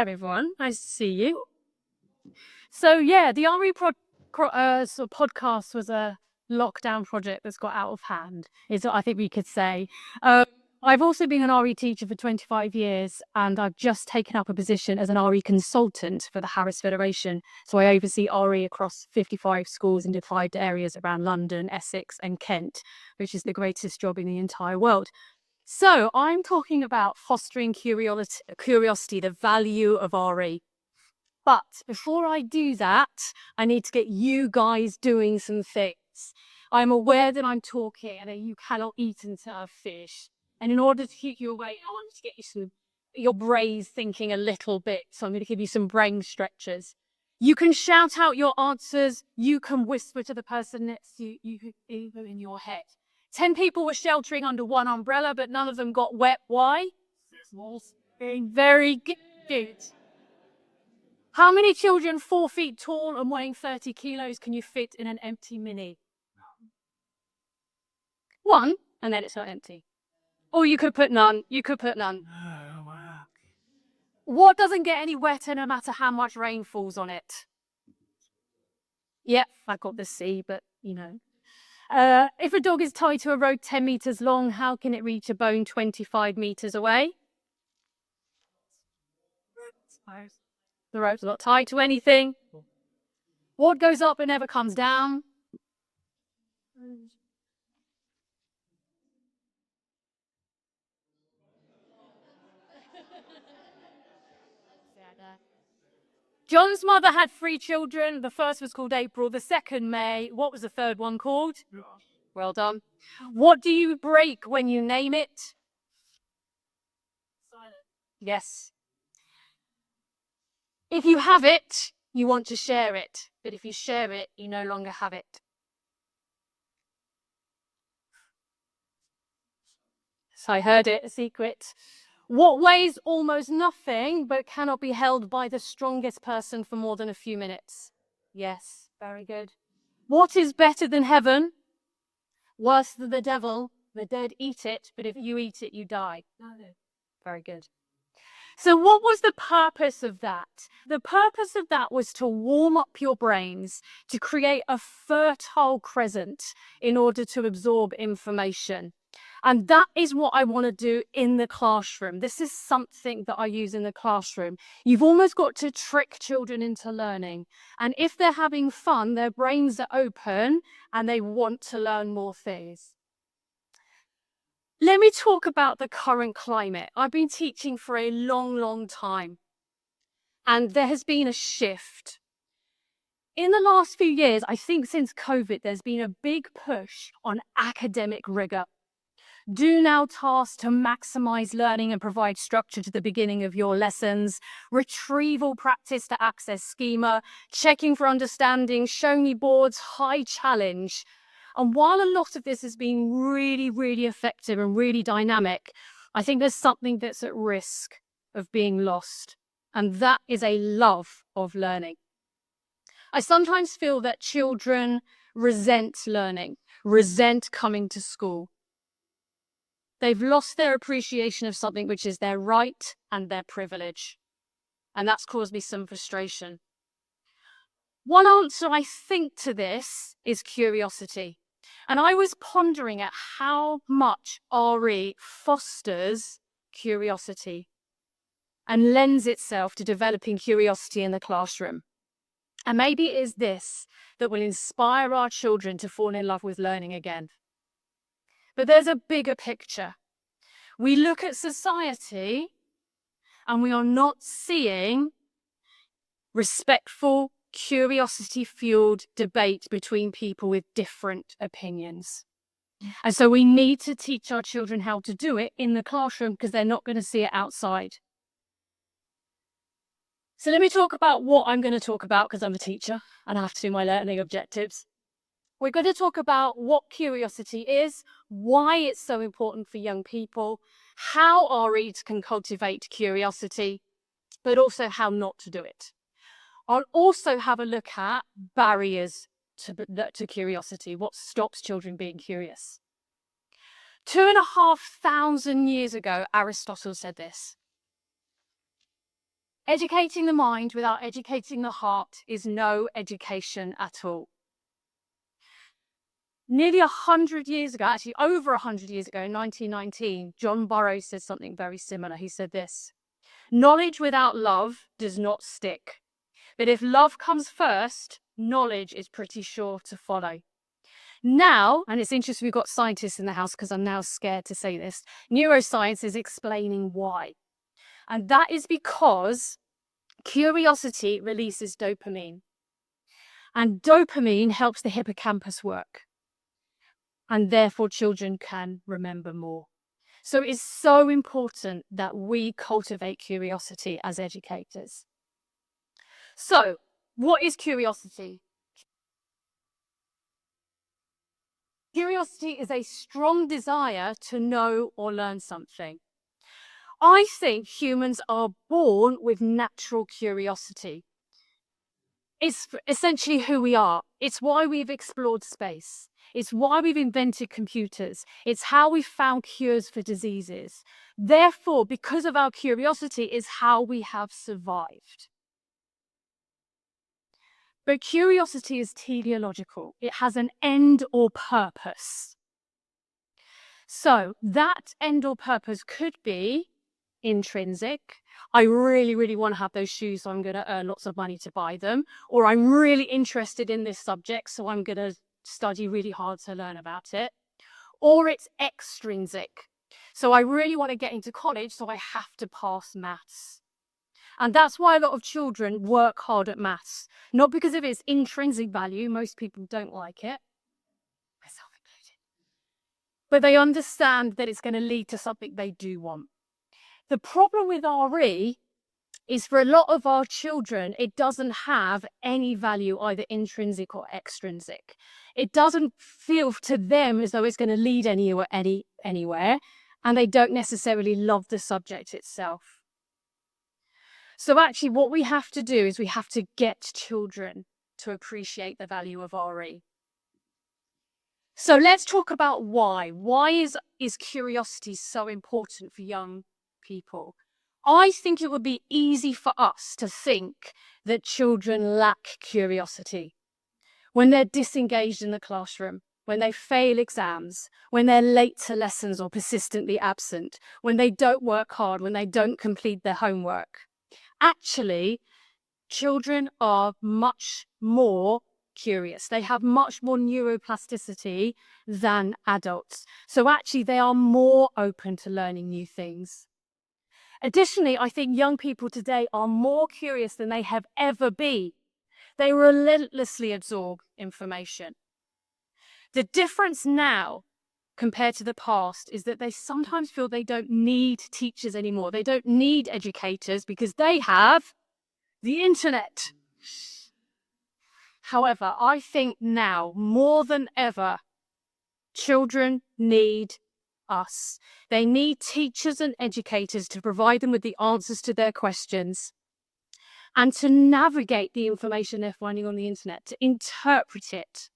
there, everyone. Nice to see you. So, yeah, the sort of podcast was a lockdown project that's got out of hand, is what I think we could say. Um, I've also been an RE teacher for 25 years, and I've just taken up a position as an RE consultant for the Harris Federation. So I oversee RE across 55 schools in deprived areas around London, Essex, and Kent, which is the greatest job in the entire world. So I'm talking about fostering curiosity, the value of RE. But before I do that, I need to get you guys doing some things. I'm aware that I'm talking and that you cannot eat and serve fish. And in order to keep you awake, I want to get you your brains thinking a little bit. So I'm going to give you some brain stretchers. You can shout out your answers. You can whisper to the person next to you. You can even in your head. 10 people were sheltering under one umbrella, but none of them got wet. Why? Being very good. How many children 4 feet tall and weighing 30 kilos can you fit in an empty mini? One, and then it's not empty. Or you could put none. You could put none. What doesn't get any wetter no matter how much rain falls on it? Yep, I got the C, but you know. If a dog is tied to a rope 10 meters long, how can it reach a bone 25 meters away? The rope's not tied to anything. What goes up and never comes down? John's mother had 3 children. The first was called April, the second May. What was the third one called? Well done. What do you break when you name it? Silence. Yes. If you have it, you want to share it. But if you share it, you no longer have it. So I heard it, a secret. What weighs almost nothing but cannot be held by the strongest person for more than a few minutes? Yes, very good. What is better than heaven? Worse than the devil. The dead eat it, but if you eat it, you die. No. Very good. So what was the purpose of that? The purpose of that was to warm up your brains, to create a fertile crescent in order to absorb information. And that is what I want to do in the classroom. This is something that I use in the classroom. You've almost got to trick children into learning. And if they're having fun, their brains are open and they want to learn more things. Let me talk about the current climate. I've been teaching for a long, long time, and there has been a shift. In the last few years, I think since COVID, there's been a big push on academic rigor. Do now tasks to maximize learning and provide structure to the beginning of your lessons, retrieval practice to access schema, checking for understanding, show me boards, high challenge. And while a lot of this has been really, really effective and really dynamic, I think there's something that's at risk of being lost. And that is a love of learning. I sometimes feel that children resent learning, resent coming to school. They've lost their appreciation of something which is their right and their privilege. And that's caused me some frustration. One answer I think to this is curiosity. And I was pondering at how much RE fosters curiosity and lends itself to developing curiosity in the classroom. And maybe it is this that will inspire our children to fall in love with learning again. But there's a bigger picture. We look at society and we are not seeing respectful, curiosity-fueled debate between people with different opinions. And so we need to teach our children how to do it in the classroom because they're not going to see it outside. So let me talk about what I'm going to talk about because I'm a teacher and I have to do my learning objectives. We're going to talk about what curiosity is, why it's so important for young people, how REs can cultivate curiosity, but also how not to do it. I'll also have a look at barriers to curiosity, what stops children being curious. 2,500 years ago, Aristotle said this. Educating the mind without educating the heart is no education at all. Nearly 100 years ago, actually over 100 years ago, in 1919, John Burroughs said something very similar. He said this: knowledge without love does not stick. But if love comes first, knowledge is pretty sure to follow. Now, and it's interesting we've got scientists in the house because I'm now scared to say this, neuroscience is explaining why. And that is because curiosity releases dopamine. And dopamine helps the hippocampus work. And therefore children can remember more. So it's so important that we cultivate curiosity as educators. So, what is curiosity? Curiosity is a strong desire to know or learn something. I think humans are born with natural curiosity. It's essentially who we are. It's why we've explored space. It's why we've invented computers. It's how we found cures for diseases. Therefore, because of our curiosity, is how we have survived. But curiosity is teleological. It has an end or purpose. So that end or purpose could be intrinsic. I really, really want to have those shoes, so I'm going to earn lots of money to buy them. Or I'm really interested in this subject, so I'm going to study really hard to learn about it. Or it's extrinsic. So I really want to get into college, so I have to pass maths. And that's why a lot of children work hard at maths. Not because of its intrinsic value, most people don't like it. Myself included. But they understand that it's going to lead to something they do want. The problem with RE is for a lot of our children, it doesn't have any value, either intrinsic or extrinsic. It doesn't feel to them as though it's going to lead anywhere, and they don't necessarily love the subject itself. So actually what we have to do is we have to get children to appreciate the value of RE. So let's talk about why. Why is curiosity so important for young people? I think it would be easy for us to think that children lack curiosity when they're disengaged in the classroom, when they fail exams, when they're late to lessons or persistently absent, when they don't work hard, when they don't complete their homework. Actually, children are much more curious. They have much more neuroplasticity than adults. So actually, they are more open to learning new things. Additionally, I think young people today are more curious than they have ever been. They relentlessly absorb information. The difference now compared to the past is that they sometimes feel they don't need teachers anymore. They don't need educators because they have the internet. However, I think now more than ever, children need us. They need teachers and educators to provide them with the answers to their questions and to navigate the information they're finding on the internet, to interpret it,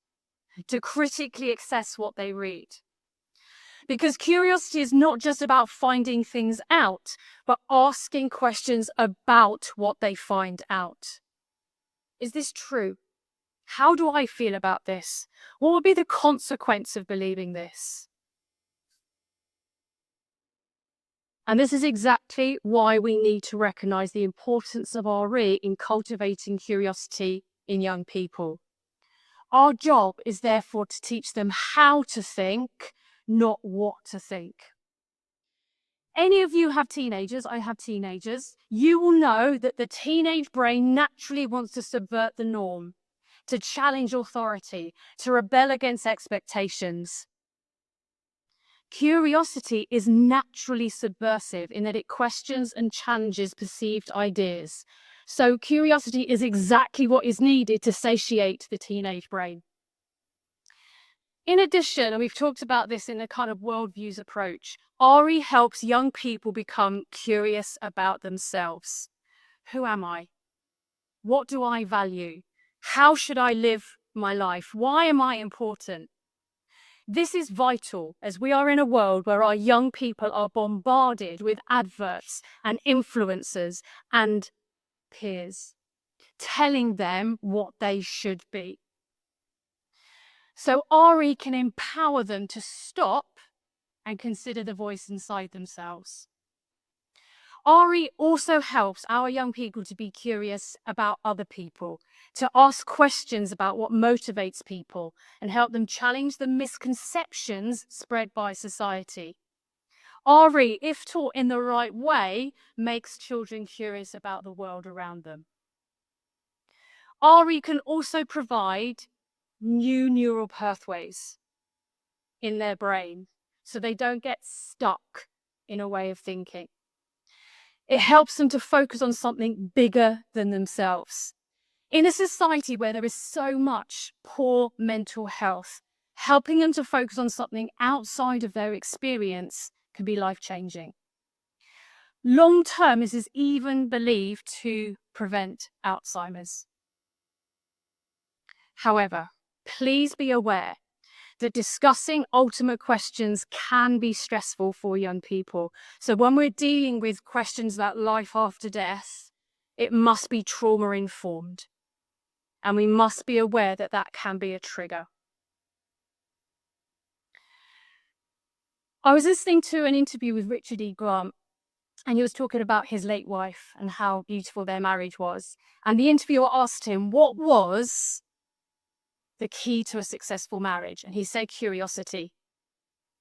to critically assess what they read. Because curiosity is not just about finding things out, but asking questions about what they find out. Is this true? How do I feel about this? What would be the consequence of believing this? And this is exactly why we need to recognize the importance of RE in cultivating curiosity in young people. Our job is therefore to teach them how to think, not what to think. Any of you have teenagers, I have teenagers, you will know that the teenage brain naturally wants to subvert the norm, to challenge authority, to rebel against expectations. Curiosity is naturally subversive in that it questions and challenges perceived ideas. So curiosity is exactly what is needed to satiate the teenage brain. In addition, and we've talked about this in a kind of worldviews approach, RE helps young people become curious about themselves. Who am I? What do I value? How should I live my life? Why am I important? This is vital as we are in a world where our young people are bombarded with adverts and influencers and peers, telling them what they should be. So RE can empower them to stop and consider the voice inside themselves. RE also helps our young people to be curious about other people, to ask questions about what motivates people, and help them challenge the misconceptions spread by society. RE, if taught in the right way, makes children curious about the world around them. RE can also provide new neural pathways in their brain so they don't get stuck in a way of thinking. It helps them to focus on something bigger than themselves. In a society where there is so much poor mental health, helping them to focus on something outside of their experience can be life-changing. Long term, this is even believed to prevent Alzheimer's. However, please be aware that discussing ultimate questions can be stressful for young people. So when we're dealing with questions about life after death, it must be trauma-informed. And we must be aware that that can be a trigger. I was listening to an interview with Richard E. Grant, and he was talking about his late wife and how beautiful their marriage was. And the interviewer asked him, what was the key to a successful marriage? And he said, curiosity.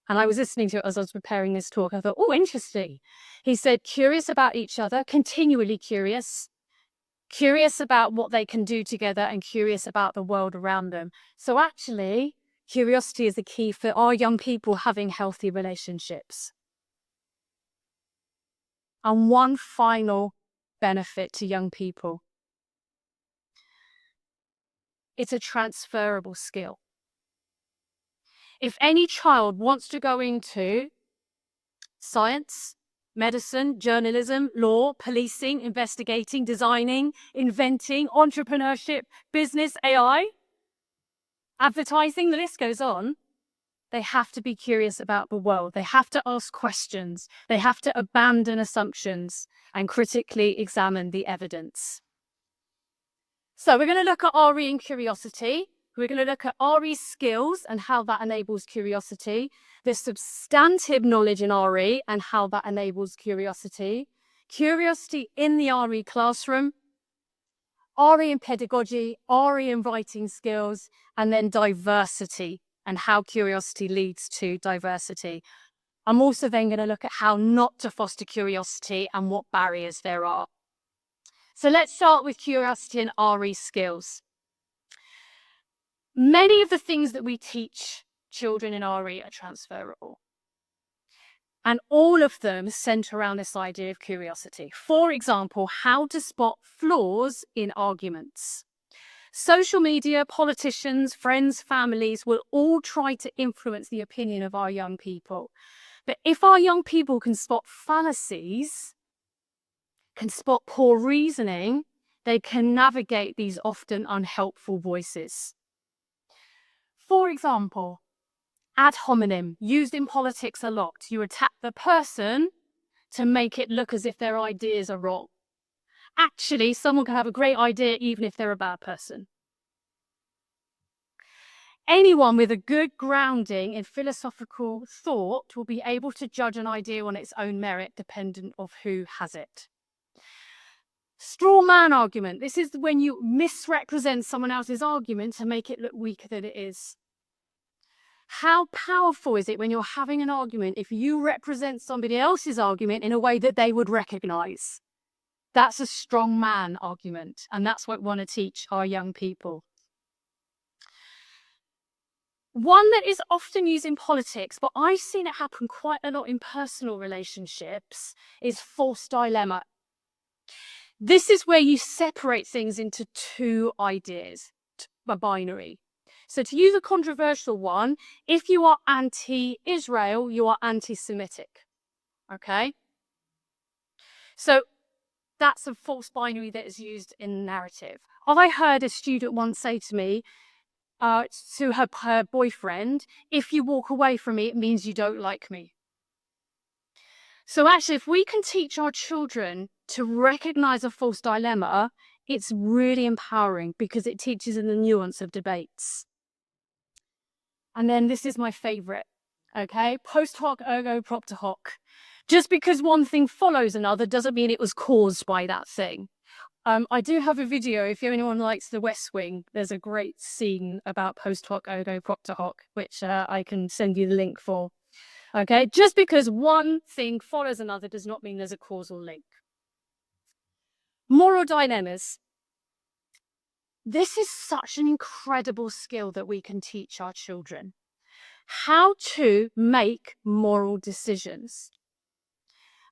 And I was listening to it as I was preparing this talk. I thought, oh, interesting. He said, curious about each other, continually curious about what they can do together, and curious about the world around them. So actually, curiosity is the key for our young people having healthy relationships. And one final benefit to young people. It's a transferable skill. If any child wants to go into science, medicine, journalism, law, policing, investigating, designing, inventing, entrepreneurship, business, AI, advertising, the list goes on, they have to be curious about the world. They have to ask questions. They have to abandon assumptions and critically examine the evidence. So we're going to look at RE and curiosity. We're going to look at RE skills and how that enables curiosity. The substantive knowledge in RE and how that enables curiosity. Curiosity in the RE classroom. RE in pedagogy, RE in writing skills, and then diversity and how curiosity leads to diversity. I'm also then going to look at how not to foster curiosity and what barriers there are. So let's start with curiosity and RE skills. Many of the things that we teach children in RE are transferable. And all of them center around this idea of curiosity. For example, how to spot flaws in arguments. Social media, politicians, friends, families will all try to influence the opinion of our young people. But if our young people can spot fallacies, can spot poor reasoning, they can navigate these often unhelpful voices. For example, ad hominem, used in politics a lot. You attack the person to make it look as if their ideas are wrong. Actually, someone can have a great idea even if they're a bad person. Anyone with a good grounding in philosophical thought will be able to judge an idea on its own merit, dependent of who has it. Straw man argument. This is when you misrepresent someone else's argument to make it look weaker than it is. How powerful is it when you're having an argument if you represent somebody else's argument in a way that they would recognize? That's a strong man argument, and that's what we want to teach our young people. One that is often used in politics, but I've seen it happen quite a lot in personal relationships, is false dilemma. This is where you separate things into two ideas, a binary. So to use a controversial one, if you are anti-Israel, you are anti-Semitic, okay? So that's a false binary that is used in the narrative. I heard a student once say to me, to her boyfriend, if you walk away from me, it means you don't like me. So actually, if we can teach our children to recognize a false dilemma, it's really empowering because it teaches in the nuance of debates. And then this is my favorite, okay? Post hoc ergo propter hoc. Just because one thing follows another doesn't mean it was caused by that thing. I do have a video, if anyone likes The West Wing, there's a great scene about post hoc ergo propter hoc, which I can send you the link for. Okay, just because one thing follows another does not mean there's a causal link. Moral dilemmas. This is such an incredible skill that we can teach our children. How to make moral decisions.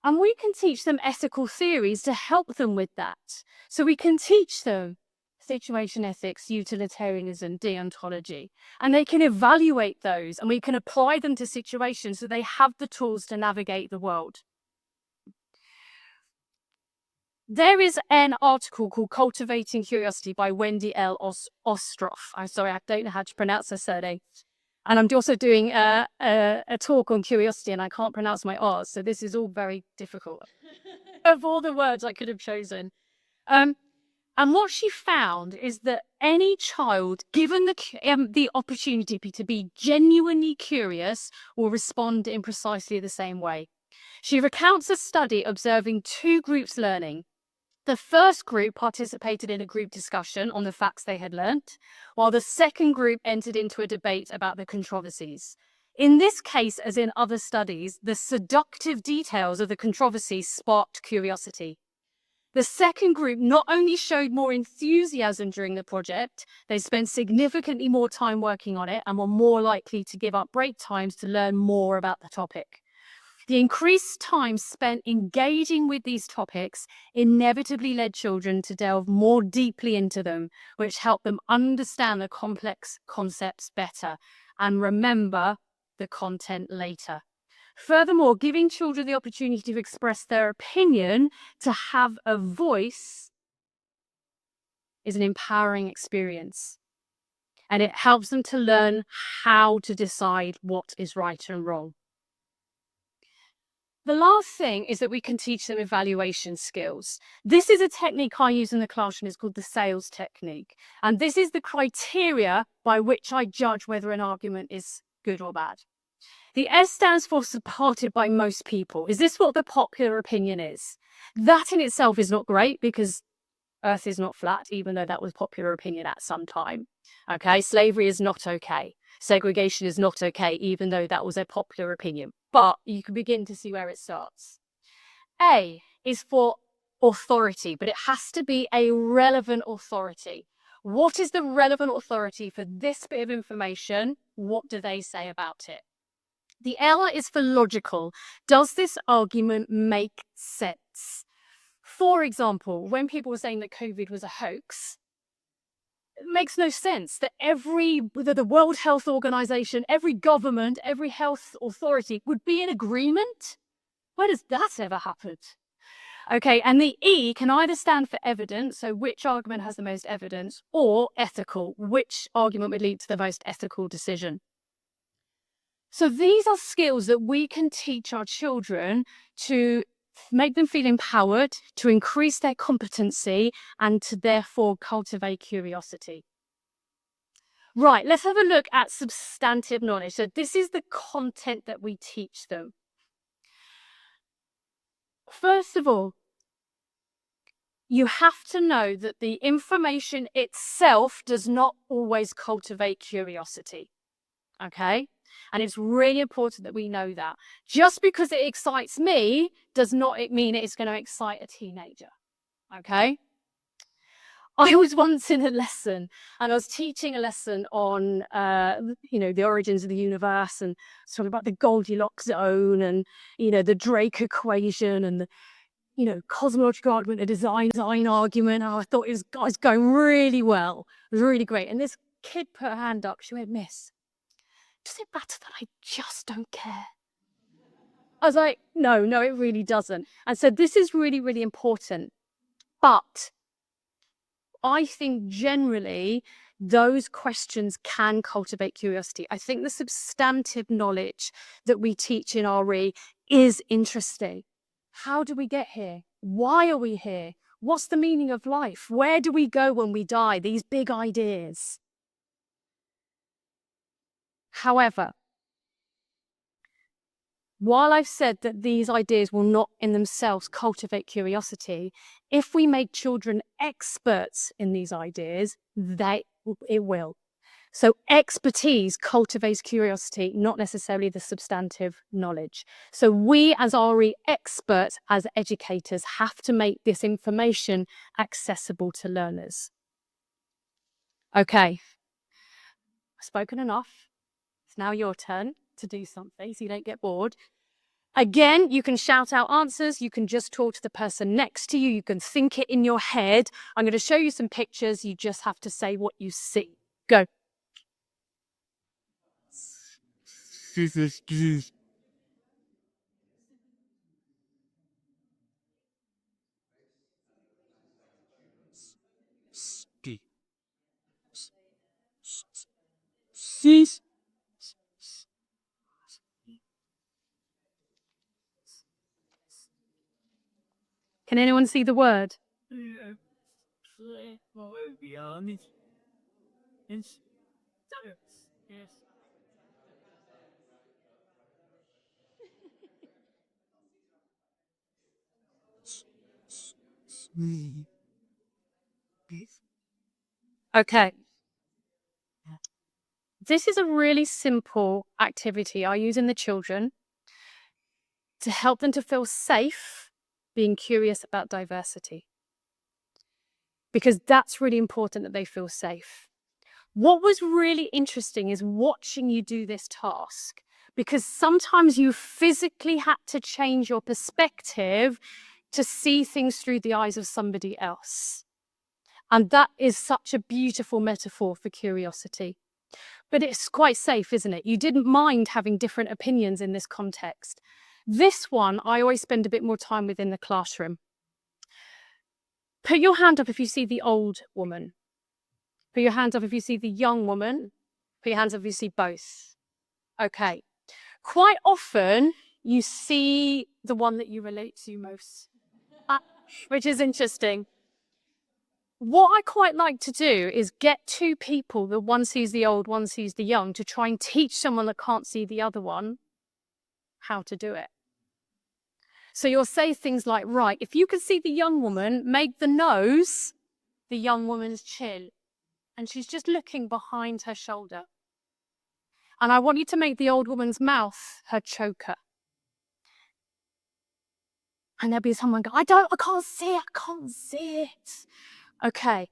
And we can teach them ethical theories to help them with that. So we can teach them situation ethics, utilitarianism, deontology, and they can evaluate those and we can apply them to situations so they have the tools to navigate the world. There is an article called Cultivating Curiosity by Wendy L. Ostroff. I'm sorry, I don't know how to pronounce her surname. And I'm also doing a talk on curiosity and I can't pronounce my R's, so this is all very difficult. Of all the words I could have chosen. And what she found is that any child, given the opportunity to be genuinely curious, will respond in precisely the same way. She recounts a study observing two groups learning. The first group participated in a group discussion on the facts they had learnt, while the second group entered into a debate about the controversies. In this case, as in other studies, the seductive details of the controversy sparked curiosity. The second group not only showed more enthusiasm during the project, they spent significantly more time working on it and were more likely to give up break times to learn more about the topic. The increased time spent engaging with these topics inevitably led children to delve more deeply into them, which helped them understand the complex concepts better and remember the content later. Furthermore, giving children the opportunity to express their opinion, to have a voice, is an empowering experience. And it helps them to learn how to decide what is right and wrong. The last thing is that we can teach them evaluation skills. This is a technique I use in the classroom. It's called the sales technique. And this is the criteria by which I judge whether an argument is good or bad. The S stands for supported by most people. Is this what the popular opinion is? That in itself is not great because Earth is not flat, even though that was popular opinion at some time. Okay, slavery is not okay. Segregation is not okay, even though that was a popular opinion. But you can begin to see where it starts. A is for authority, but it has to be a relevant authority. What is the relevant authority for this bit of information? What do they say about it? The L is for logical. Does this argument make sense? For example, when people were saying that COVID was a hoax, it makes no sense that the World Health Organization, every government, every health authority would be in agreement. Where does that ever happen? Okay, and the E can either stand for evidence, so which argument has the most evidence, or ethical, which argument would lead to the most ethical decision. So these are skills that we can teach our children to make them feel empowered, to increase their competency, and to therefore cultivate curiosity. Right, let's have a look at substantive knowledge. So this is the content that we teach them. First of all, you have to know that the information itself does not always cultivate curiosity. Okay? And it's really important that we know that. Just because it excites me does not mean it's going to excite a teenager. Okay? I was once in a lesson and I was teaching a lesson on, the origins of the universe and talking about the Goldilocks zone and, the Drake equation and the, cosmological argument, a design argument. Oh, I thought it was going really well. It was really great. And this kid put her hand up. She went, "Miss, does it matter that I just don't care?" I was like, no, it really doesn't. And so this is really, really important. But I think generally those questions can cultivate curiosity. I think the substantive knowledge that we teach in RE is interesting. How do we get here? Why are we here? What's the meaning of life? Where do we go when we die? These big ideas. However, while I've said that these ideas will not in themselves cultivate curiosity, if we make children experts in these ideas, it will. So expertise cultivates curiosity, not necessarily the substantive knowledge. So we as RE experts, as educators, have to make this information accessible to learners. Okay, I've spoken enough. It's now your turn to do something so you don't get bored. Again, you can shout out answers. You can just talk to the person next to you. You can think it in your head. I'm going to show you some pictures. You just have to say what you see. Go. Can anyone see the word? Okay. This is a really simple activity I use in the children to help them to feel safe being curious about diversity. Because that's really important that they feel safe. What was really interesting is watching you do this task, because sometimes you physically had to change your perspective to see things through the eyes of somebody else. And that is such a beautiful metaphor for curiosity. But it's quite safe, isn't it? You didn't mind having different opinions in this context. This one, I always spend a bit more time with in the classroom. Put your hand up if you see the old woman. Put your hands up if you see the young woman. Put your hands up if you see both. Okay. Quite often, you see the one that you relate to most, which is interesting. What I quite like to do is get two people, the one sees the old, one sees the young, to try and teach someone that can't see the other one how to do it. So you'll say things like, right, if you can see the young woman, make the nose the young woman's chin. And she's just looking behind her shoulder. And I want you to make the old woman's mouth her choker. And there'll be someone go, I can't see it. Okay,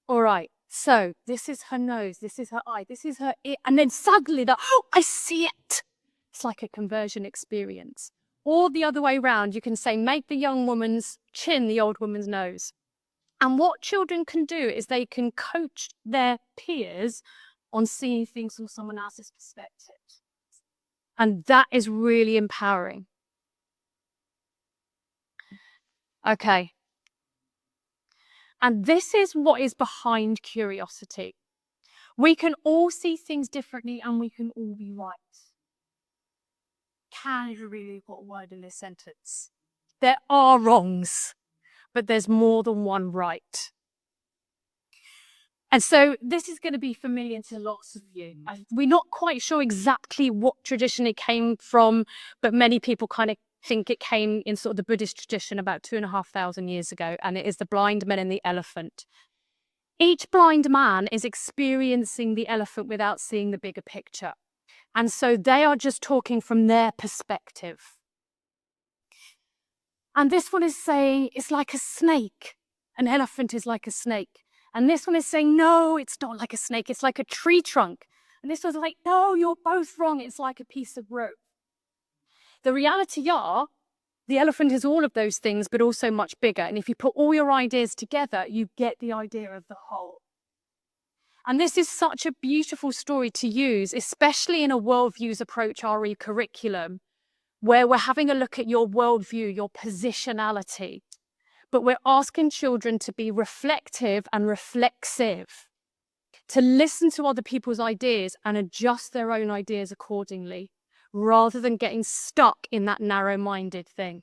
all right. So this is her nose, this is her eye, this is her ear. And then suddenly, I see it. It's like a conversion experience. Or the other way around, you can say, make the young woman's chin the old woman's nose. And what children can do is they can coach their peers on seeing things from someone else's perspective. And that is really empowering. Okay. And this is what is behind curiosity. We can all see things differently and we can all be right. Can is a really important word in this sentence. There are wrongs, but there's more than one right. And so this is going to be familiar to lots of you. We're not quite sure exactly what tradition it came from, but many people kind of think it came in sort of the Buddhist tradition about 2,500 years ago, and it is the blind man and the elephant. Each blind man is experiencing the elephant without seeing the bigger picture. And so they are just talking from their perspective. And this one is saying it's like a snake. An elephant is like a snake. And this one is saying, no, it's not like a snake. It's like a tree trunk. And this one's like, no, you're both wrong. It's like a piece of rope. The reality are, the elephant is all of those things, but also much bigger. And if you put all your ideas together, you get the idea of the whole. And this is such a beautiful story to use, especially in a worldviews approach RE curriculum, where we're having a look at your worldview, your positionality. But we're asking children to be reflective and reflexive, to listen to other people's ideas and adjust their own ideas accordingly, rather than getting stuck in that narrow-minded thing.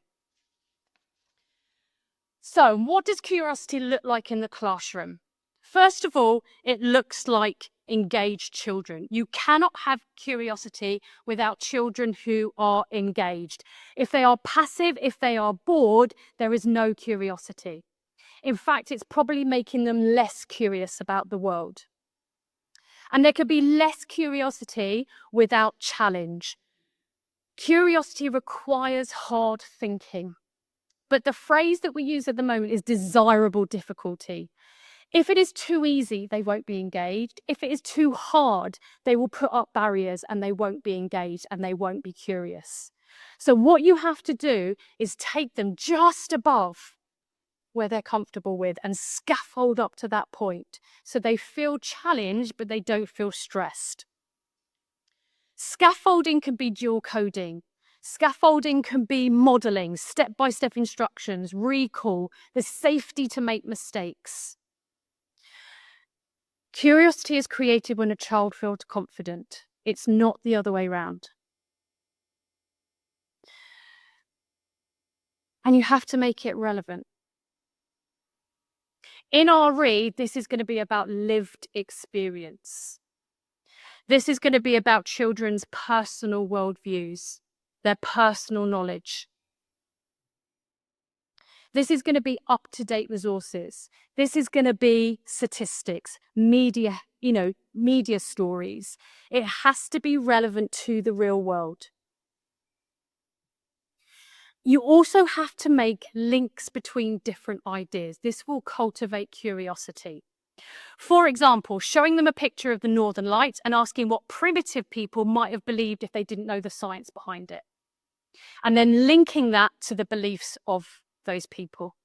So, what does curiosity look like in the classroom? First of all, it looks like engaged children. You cannot have curiosity without children who are engaged. If they are passive, if they are bored, there is no curiosity. In fact, it's probably making them less curious about the world. And there could be less curiosity without challenge. Curiosity requires hard thinking. But the phrase that we use at the moment is desirable difficulty. If it is too easy, they won't be engaged. If it is too hard, they will put up barriers and they won't be engaged and they won't be curious. So what you have to do is take them just above where they're comfortable with and scaffold up to that point so they feel challenged, but they don't feel stressed. Scaffolding can be dual coding. Scaffolding can be modeling, step-by-step instructions, recall, the safety to make mistakes. Curiosity is created when a child feels confident. It's not the other way around. And you have to make it relevant. In our read, this is going to be about lived experience. This is going to be about children's personal worldviews, their personal knowledge. This is going to be up-to-date resources. This is going to be statistics, media, media stories. It has to be relevant to the real world. You also have to make links between different ideas. This will cultivate curiosity. For example, showing them a picture of the Northern Lights and asking what primitive people might have believed if they didn't know the science behind it. And then linking that to the beliefs of those people.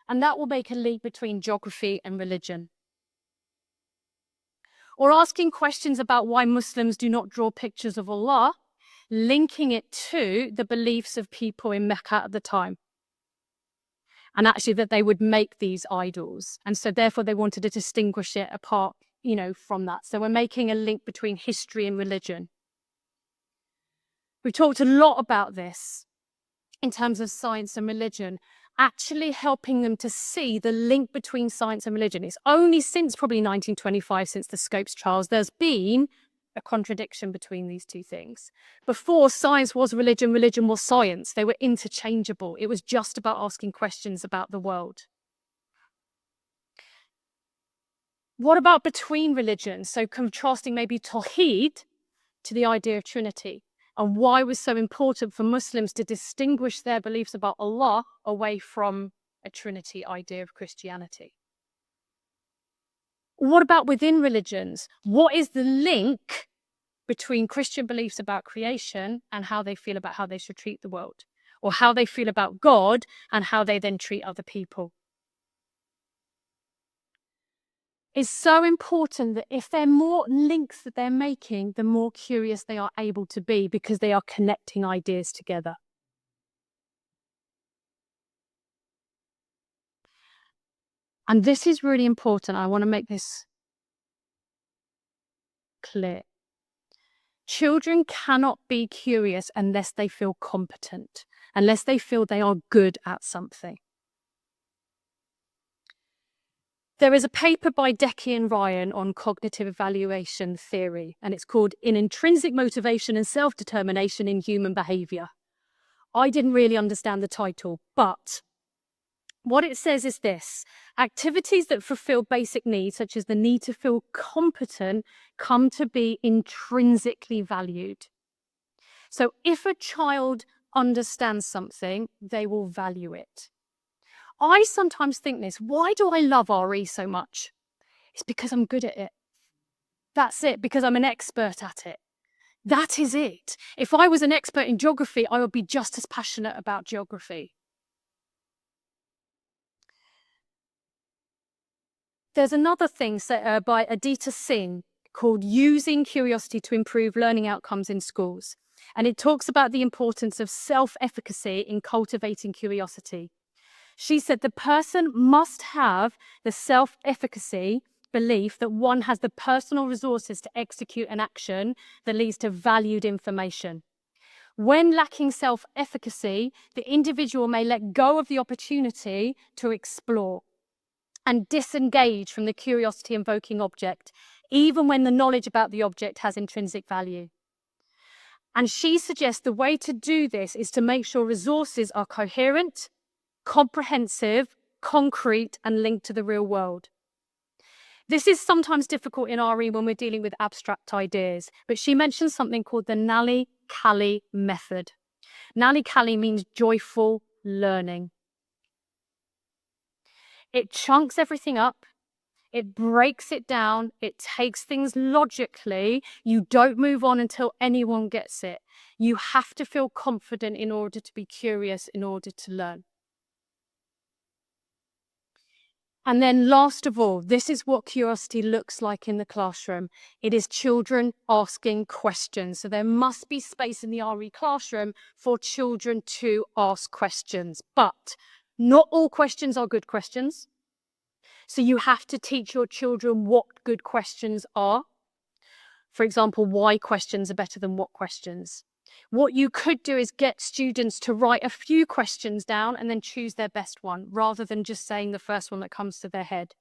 And that will make a link between geography and religion. Or asking questions about why Muslims do not draw pictures of Allah, linking it to the beliefs of people in Mecca at the time. And actually that they would make these idols. And so therefore they wanted to distinguish it apart, from that. So we're making a link between history and religion. We've talked a lot about this in terms of science and religion, actually helping them to see the link between science and religion. It's only since probably 1925, since the Scopes trials, there's been a contradiction between these two things. Before, science was religion, religion was science. They were interchangeable. It was just about asking questions about the world. What about between religions? So contrasting maybe Tawheed to the idea of Trinity, and why it was so important for Muslims to distinguish their beliefs about Allah away from a Trinity idea of Christianity. What about within religions? What is the link between Christian beliefs about creation and how they feel about how they should treat the world, or how they feel about God and how they then treat other people? It's so important that if there are more links that they're making, the more curious they are able to be, because they are connecting ideas together. And this is really important. I want to make this clear. Children cannot be curious unless they feel competent, unless they feel they are good at something. There is a paper by Decky and Ryan on cognitive evaluation theory, and it's called In Intrinsic Motivation and Self-Determination in Human Behavior. I didn't really understand the title, but what it says is this: activities that fulfill basic needs, such as the need to feel competent, come to be intrinsically valued. So if a child understands something, they will value it. I sometimes think this: why do I love RE so much? It's because I'm good at it. That's it, because I'm an expert at it. That is it. If I was an expert in geography, I would be just as passionate about geography. There's another thing by Aditya Singh called Using Curiosity to Improve Learning Outcomes in Schools. And it talks about the importance of self-efficacy in cultivating curiosity. She said the person must have the self-efficacy belief that one has the personal resources to execute an action that leads to valued information. When lacking self-efficacy, the individual may let go of the opportunity to explore and disengage from the curiosity-invoking object, even when the knowledge about the object has intrinsic value. And she suggests the way to do this is to make sure resources are coherent, comprehensive, concrete, and linked to the real world. This is sometimes difficult in RE when we're dealing with abstract ideas, but she mentions something called the Nali-Kali method. Nali-Kali means joyful learning. It chunks everything up, it breaks it down, it takes things logically. You don't move on until anyone gets it. You have to feel confident in order to be curious, in order to learn. And then last of all, this is what curiosity looks like in the classroom. It is children asking questions. So there must be space in the RE classroom for children to ask questions. But not all questions are good questions. So you have to teach your children what good questions are. For example, why questions are better than what questions. What you could do is get students to write a few questions down and then choose their best one, rather than just saying the first one that comes to their head.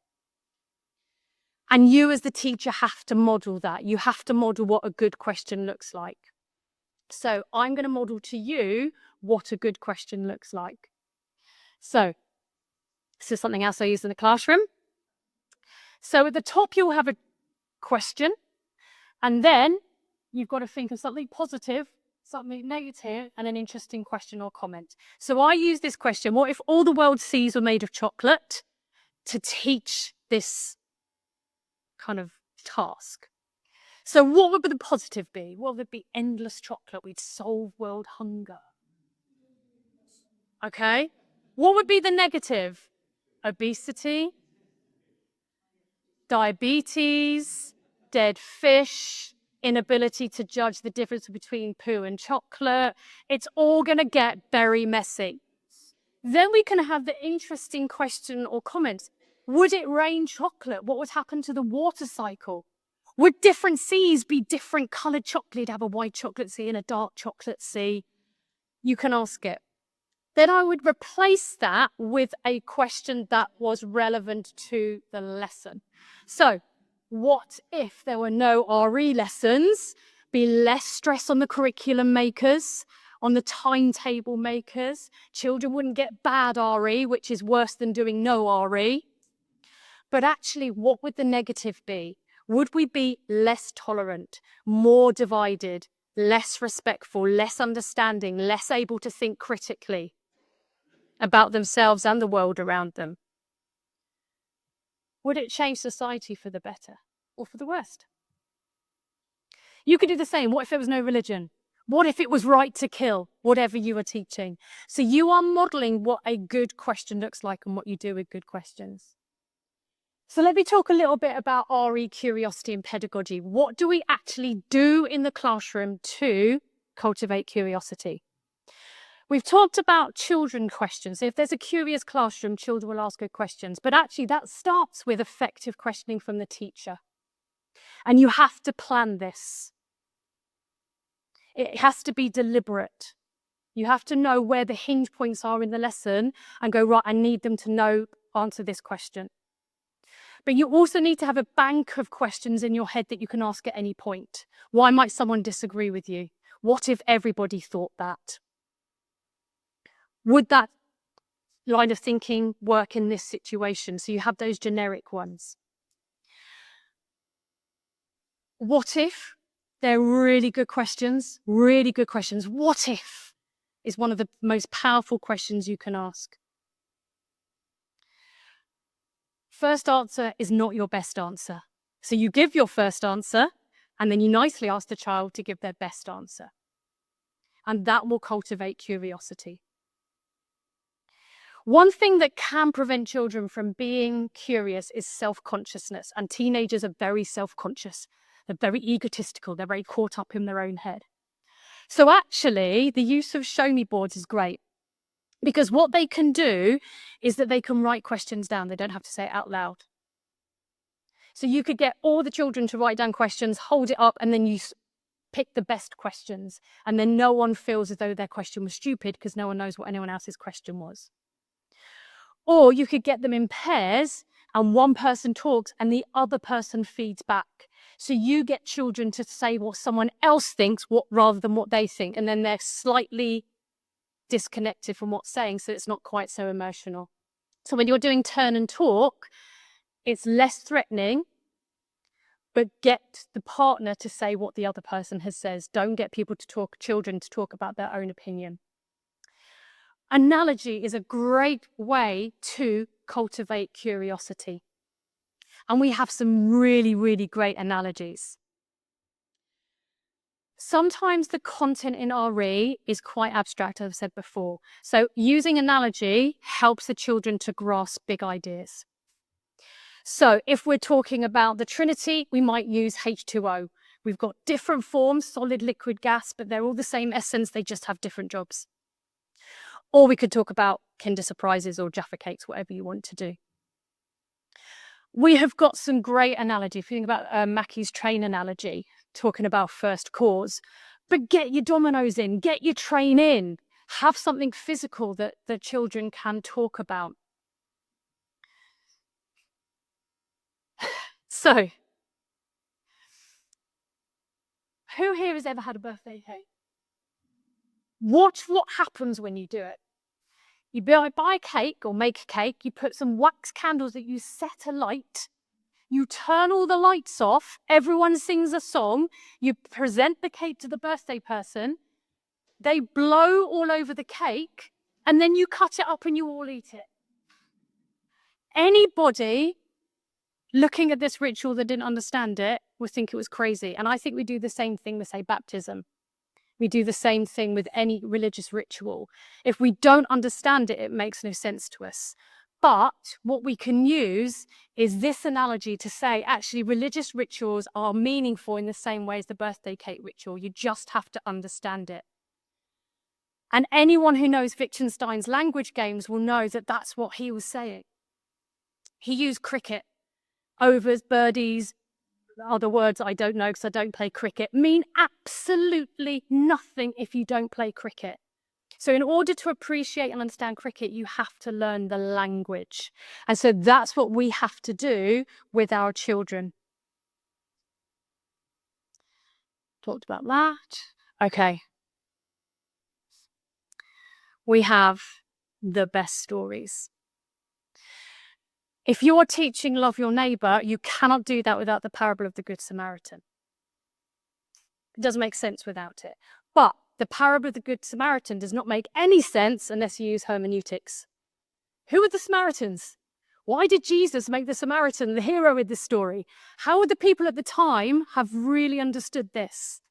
And you as the teacher have to model that. You have to model what a good question looks like. So I'm going to model to you what a good question looks like. So this is something else I use in the classroom. So at the top, you'll have a question, and then you've got to think of something positive, something negative, and an interesting question or comment. So I use this question: what if all the world's seas were made of chocolate? To teach this kind of task. So what would the positive be? What would be? Endless chocolate. We'd solve world hunger. Okay. What would be the negative? Obesity, diabetes, dead fish, inability to judge the difference between poo and chocolate. It's all going to get very messy. Then we can have the interesting question or comment. Would it rain chocolate? What would happen to the water cycle? Would different seas be different coloured chocolate? You'd have a white chocolate sea and a dark chocolate sea. You can ask it. Then I would replace that with a question that was relevant to the lesson. So, what if there were no RE lessons? Be less stress on the curriculum makers, on the timetable makers. Children wouldn't get bad RE, which is worse than doing no RE. But actually, what would the negative be? Would we be less tolerant, more divided, less respectful, less understanding, less able to think critically about themselves and the world around them? Would it change society for the better or for the worst? You could do the same. What if there was no religion? What if it was right to kill, whatever you are teaching? So you are modeling what a good question looks like and what you do with good questions. So let me talk a little bit about RE curiosity and pedagogy. What do we actually do in the classroom to cultivate curiosity? We've talked about children questions. If there's a curious classroom, children will ask good questions. But actually, that starts with effective questioning from the teacher. And you have to plan this. It has to be deliberate. You have to know where the hinge points are in the lesson and go, right, I need them to answer this question. But you also need to have a bank of questions in your head that you can ask at any point. Why might someone disagree with you? What if everybody thought that? Would that line of thinking work in this situation? So you have those generic ones. What if? They're really good questions, really good questions. What if is one of the most powerful questions you can ask. First answer is not your best answer. So you give your first answer, and then you nicely ask the child to give their best answer. And that will cultivate curiosity. One thing that can prevent children from being curious is self-consciousness. And teenagers are very self-conscious. They're very egotistical. They're very caught up in their own head. So actually, the use of show me boards is great. Because what they can do is that they can write questions down. They don't have to say it out loud. So you could get all the children to write down questions, hold it up, and then you pick the best questions, and then no one feels as though their question was stupid because no one knows what anyone else's question was. Or you could get them in pairs and one person talks and the other person feeds back. So you get children to say what someone else thinks rather than what they think. And then they're slightly disconnected from what's saying, so it's not quite so emotional. So when you're doing turn and talk, it's less threatening, but get the partner to say what the other person has said. Don't get children to talk about their own opinion. Analogy is a great way to cultivate curiosity. And we have some really, really great analogies. Sometimes the content in RE is quite abstract, as I've said before. So using analogy helps the children to grasp big ideas. So if we're talking about the Trinity, we might use H2O. We've got different forms, solid, liquid, gas, but they're all the same essence, they just have different jobs. Or we could talk about Kinder Surprises or Jaffa Cakes, whatever you want to do. We have got some great analogy. If you think about Mackie's train analogy, talking about first cause, but get your dominoes in, get your train in, have something physical that the children can talk about. So, who here has ever had a birthday cake? Watch what happens when you do it. You buy a cake or make a cake, you put some wax candles that you set alight, you turn all the lights off, everyone sings a song, you present the cake to the birthday person, they blow all over the cake, and then you cut it up and you all eat it. Anybody looking at this ritual that didn't understand it would think it was crazy. And I think we do the same thing with, say, baptism. We do the same thing with any religious ritual. If we don't understand it, it makes no sense to us. But what we can use is this analogy to say, actually, religious rituals are meaningful in the same way as the birthday cake ritual. You just have to understand it. And anyone who knows Wittgenstein's language games will know that that's what he was saying. He used cricket, overs, birdies, other words I don't know because I don't play cricket, mean absolutely nothing if you don't play cricket. So in order to appreciate and understand cricket, you have to learn the language. And so that's what we have to do with our children. Talked about that. Okay. We have the best stories. If you are teaching love your neighbor, you cannot do that without the parable of the Good Samaritan. It doesn't make sense without it. But the parable of the Good Samaritan does not make any sense unless you use hermeneutics. Who are the Samaritans? Why did Jesus make the Samaritan the hero in this story? How would the people at the time have really understood this?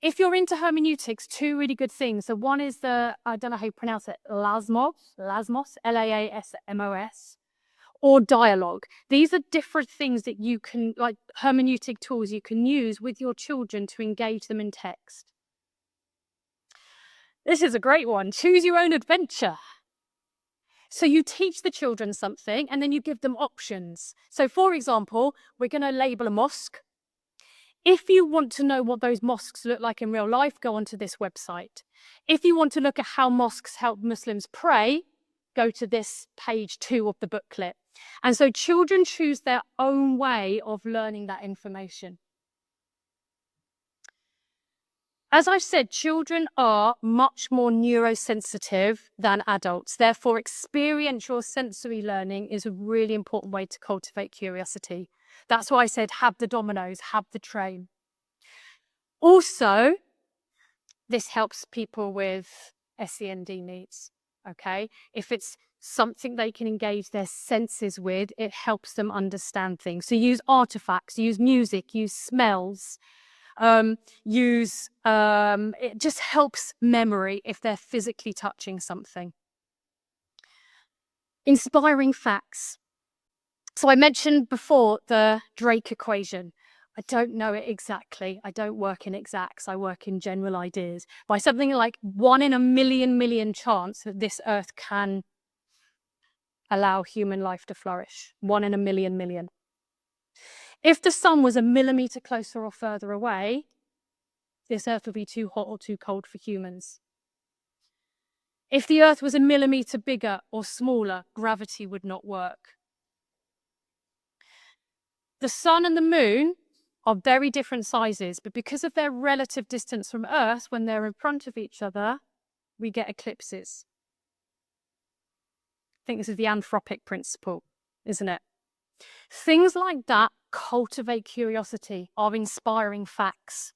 If you're into hermeneutics, two really good things. So one is I don't know how you pronounce it, lasmos, Laasmos, or dialogue. These are different things that you can, like hermeneutic tools you can use with your children to engage them in text. This is a great one. Choose your own adventure. So you teach the children something and then you give them options. So for example, we're going to label a mosque. If you want to know what those mosques look like in real life, go onto this website. If you want to look at how mosques help Muslims pray, go to this page 2 of the booklet. And so children choose their own way of learning that information. As I've said, children are much more neurosensitive than adults. Therefore, experiential sensory learning is a really important way to cultivate curiosity. That's why I said have the dominoes, have the train. Also, this helps people with SEND needs, okay? If it's something they can engage their senses with, it helps them understand things. So use artifacts, use music, use smells, it just helps memory if they're physically touching something. Inspiring facts. So I mentioned before the Drake equation. I don't know it exactly. I don't work in exacts. I work in general ideas. By something like 1 in a million chance that this earth can allow human life to flourish. 1 in a million. If the sun was a millimeter closer or further away, this earth would be too hot or too cold for humans. If the earth was a millimeter bigger or smaller, gravity would not work. The sun and the moon are very different sizes, but because of their relative distance from Earth, when they're in front of each other, we get eclipses. I think this is the anthropic principle, isn't it? Things like that cultivate curiosity, are inspiring facts.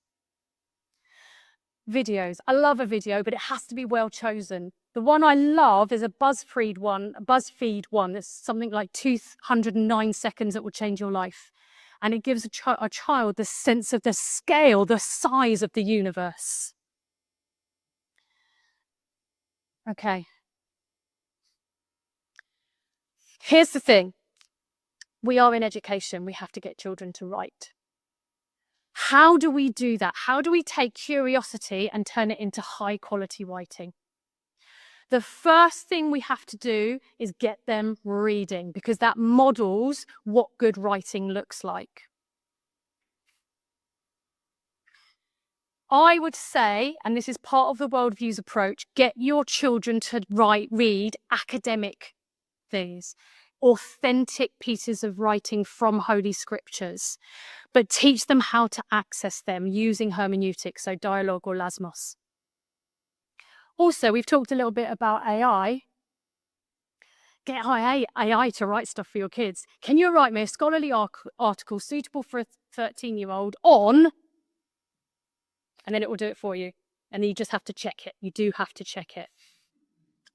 Videos. I love a video, but it has to be well chosen. The one I love is a BuzzFeed one. It's something like 209 seconds that will change your life. And it gives a child the sense of the scale, the size of the universe. Okay. Here's the thing. We are in education. We have to get children to write. How do we do that? How do we take curiosity and turn it into high quality writing? The first thing we have to do is get them reading, because that models what good writing looks like. I would say, and this is part of the Worldviews approach, get your children to read academic things, authentic pieces of writing from Holy Scriptures, but teach them how to access them using hermeneutics, so dialogue or lasmos. Also, we've talked a little bit about AI. Get AI to write stuff for your kids. Can you write me a scholarly article suitable for a 13-year-old on... and then it will do it for you. And then you just have to check it. You do have to check it.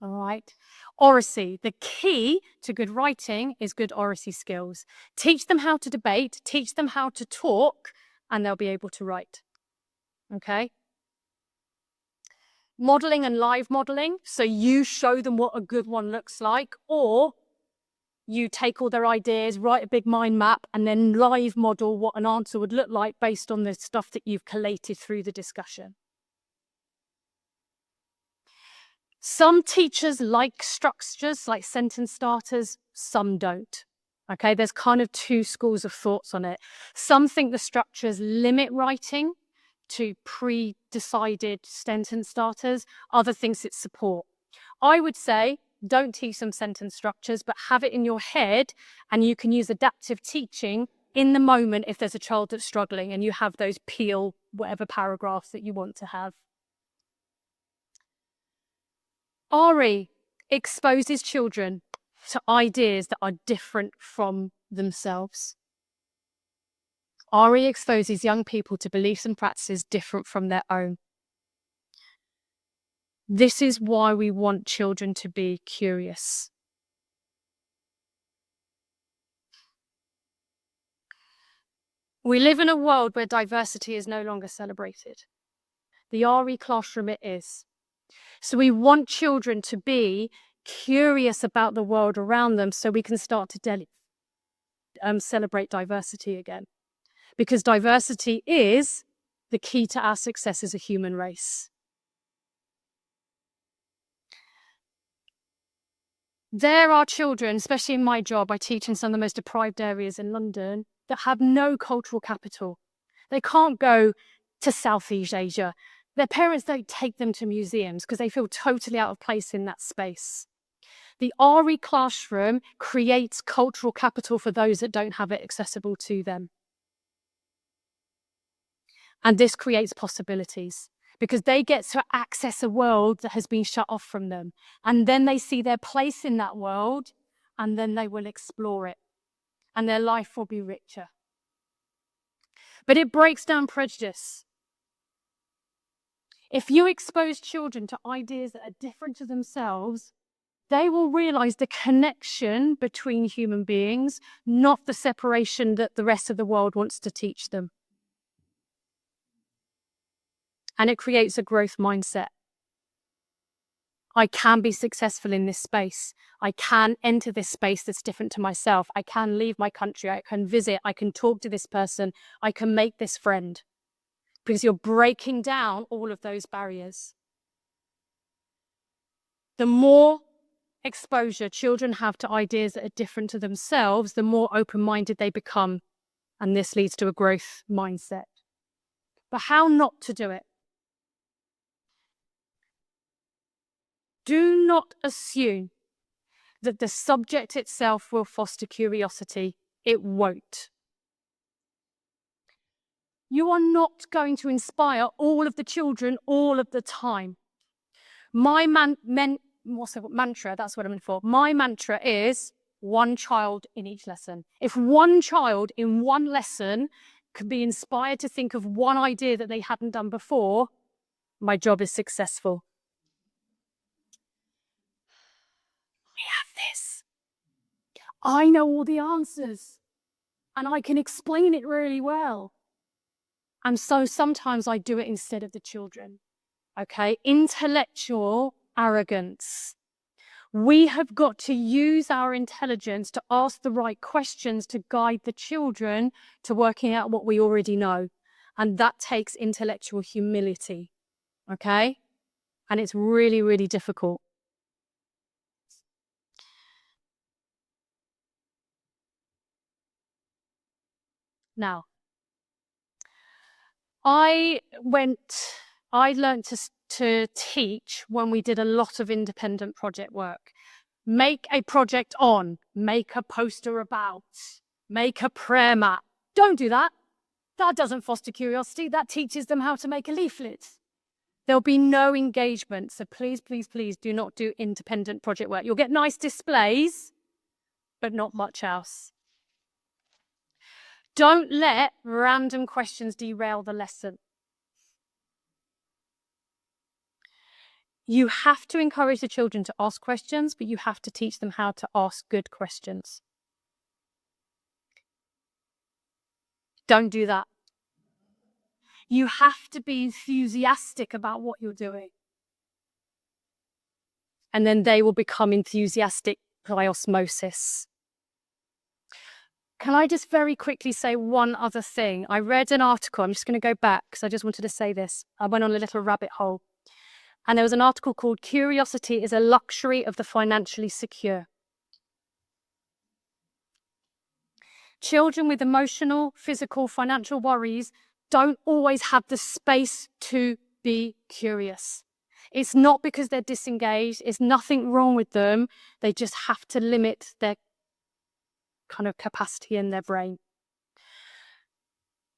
All right. Oracy. The key to good writing is good oracy skills. Teach them how to debate, teach them how to talk, and they'll be able to write. Okay. Modeling and live modeling. So you show them what a good one looks like, or you take all their ideas, write a big mind map, and then live model what an answer would look like based on the stuff that you've collated through the discussion. Some teachers like structures, like sentence starters, some don't. Okay, there's kind of two schools of thoughts on it. Some think the structures limit writing to pre-decided sentence starters. Other thinks it's support. I would say don't teach them sentence structures, but have it in your head, and you can use adaptive teaching in the moment if there's a child that's struggling and you have those peel whatever paragraphs that you want to have. RE exposes children to ideas that are different from themselves. RE exposes young people to beliefs and practices different from their own. This is why we want children to be curious. We live in a world where diversity is no longer celebrated. The RE classroom it is. So we want children to be curious about the world around them so we can start to celebrate diversity again. Because diversity is the key to our success as a human race. There are children, especially in my job, I teach in some of the most deprived areas in London, that have no cultural capital. They can't go to Southeast Asia. Their parents don't take them to museums because they feel totally out of place in that space. The RE classroom creates cultural capital for those that don't have it accessible to them. And this creates possibilities because they get to access a world that has been shut off from them. And then they see their place in that world, and then they will explore it. And their life will be richer. But it breaks down prejudice. If you expose children to ideas that are different to themselves, they will realize the connection between human beings, not the separation that the rest of the world wants to teach them. And it creates a growth mindset. I can be successful in this space. I can enter this space that's different to myself. I can leave my country. I can visit. I can talk to this person. I can make this friend. Because you're breaking down all of those barriers. The more exposure children have to ideas that are different to themselves, the more open-minded they become. And this leads to a growth mindset. But how not to do it? Do not assume that the subject itself will foster curiosity. It won't. You are not going to inspire all of the children all of the time. My mantra, that's what I'm in for. My mantra is one child in each lesson. If one child in one lesson could be inspired to think of one idea that they hadn't done before, my job is successful. We have this. I know all the answers and I can explain it really well. And so sometimes I do it instead of the children. Okay, intellectual arrogance. We have got to use our intelligence to ask the right questions to guide the children to working out what we already know. And that takes intellectual humility. Okay? And it's really, really difficult. Now, I learned to teach when we did a lot of independent project work. Make a project on, make a poster about, make a prayer mat. Don't do that. That doesn't foster curiosity. That teaches them how to make a leaflet. There'll be no engagement. So please, please, please do not do independent project work. You'll get nice displays, but not much else. Don't let random questions derail the lesson. You have to encourage the children to ask questions, but you have to teach them how to ask good questions. Don't do that. You have to be enthusiastic about what you're doing. And then they will become enthusiastic by osmosis. Can I just very quickly say one other thing? I read an article. I'm just going to go back because I just wanted to say this. I went on a little rabbit hole. And there was an article called "Curiosity is a Luxury of the Financially Secure." Children with emotional, physical, financial worries don't always have the space to be curious. It's not because they're disengaged. It's nothing wrong with them. They just have to limit their kind of capacity in their brain.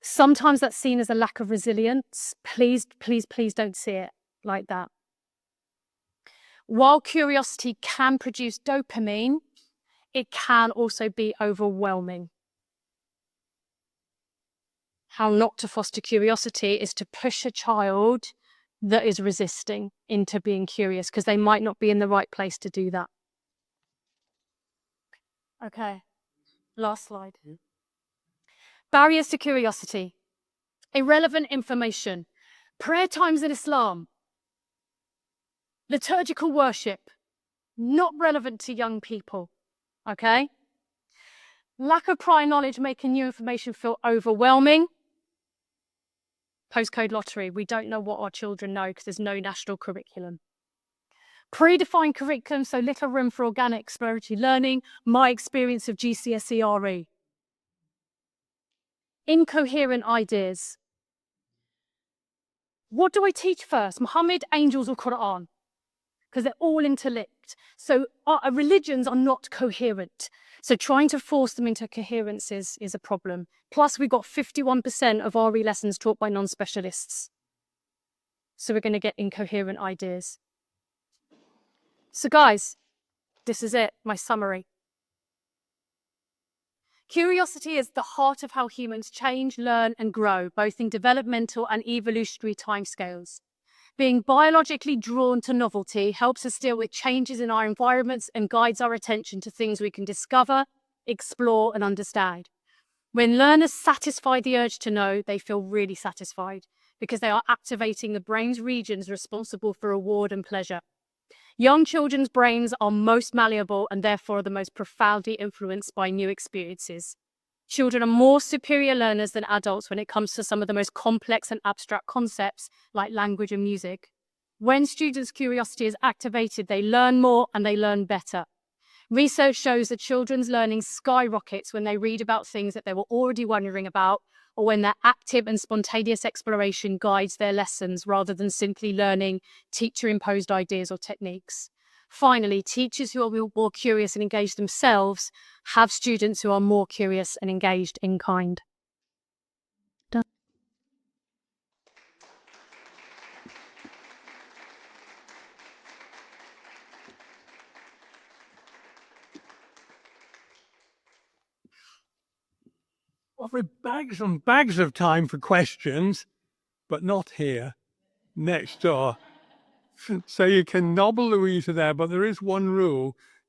Sometimes that's seen as a lack of resilience. Please, please, please don't see it like that. While curiosity can produce dopamine, it can also be overwhelming. How not to foster curiosity is to push a child that is resisting into being curious, because they might not be in the right place to do that. Okay, last slide. Barriers to curiosity. Irrelevant information. Prayer times in Islam. Liturgical worship. Not relevant to young people. Okay? Lack of prior knowledge making new information feel overwhelming. Postcode lottery. We don't know what our children know because there's no national curriculum. Predefined curriculum, so little room for organic exploratory learning. My experience of GCSE RE. Incoherent ideas. What do I teach first? Muhammad, angels, or Quran? Because they're all interlinked. So our religions are not coherent. So trying to force them into coherence is a problem. Plus, we've got 51% of RE lessons taught by non-specialists. So we're going to get incoherent ideas. So guys, this is it, my summary. Curiosity is the heart of how humans change, learn, and grow, both in developmental and evolutionary timescales. Being biologically drawn to novelty helps us deal with changes in our environments and guides our attention to things we can discover, explore, and understand. When learners satisfy the urge to know, they feel really satisfied because they are activating the brain's regions responsible for reward and pleasure. Young children's brains are most malleable and therefore the most profoundly influenced by new experiences. Children are more superior learners than adults when it comes to some of the most complex and abstract concepts like language and music. When students' curiosity is activated, they learn more and they learn better. Research shows that children's learning skyrockets when they read about things that they were already wondering about, or when their active and spontaneous exploration guides their lessons rather than simply learning teacher-imposed ideas or techniques. Finally, teachers who are more curious and engaged themselves have students who are more curious and engaged in kind. Done. Well, we've bags and bags of time for questions, but not here, next door. So you can nobble Louisa there, but there is one rule.